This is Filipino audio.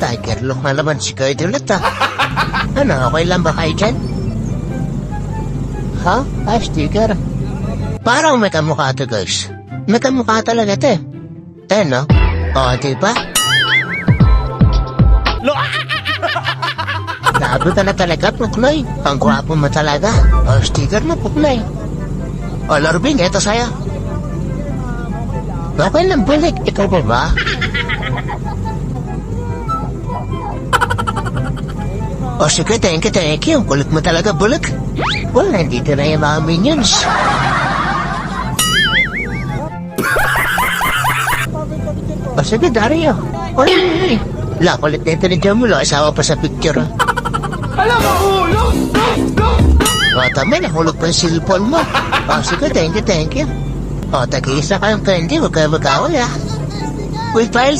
Tiger look na naman si Kurt ulit Ano, okay lang ba kayo dyan? Ha? Sticker? Parang may kamukha to, guys. May kamukha talaga to no? Diba? Labo ka na talaga, Puklay. Ang gwapo mo talaga. Sticker mo, Puklay. Larbing, eto sa'yo. Okay lang, Bulik. Ikaw ba ba? Sige, thank you. Kulit mo talaga, Bulik. Well, nandito na yung mga minions. Sige, Dario. Uy, kulit na ito ni Jamulo. Asawa pa sa picture. Alam mo, hulog! Tama, nahulog pa yung cellphone mo. Sige, thank you. Tag-iisa kayong candy. Huwag kayo mag-away, Uy, Pile,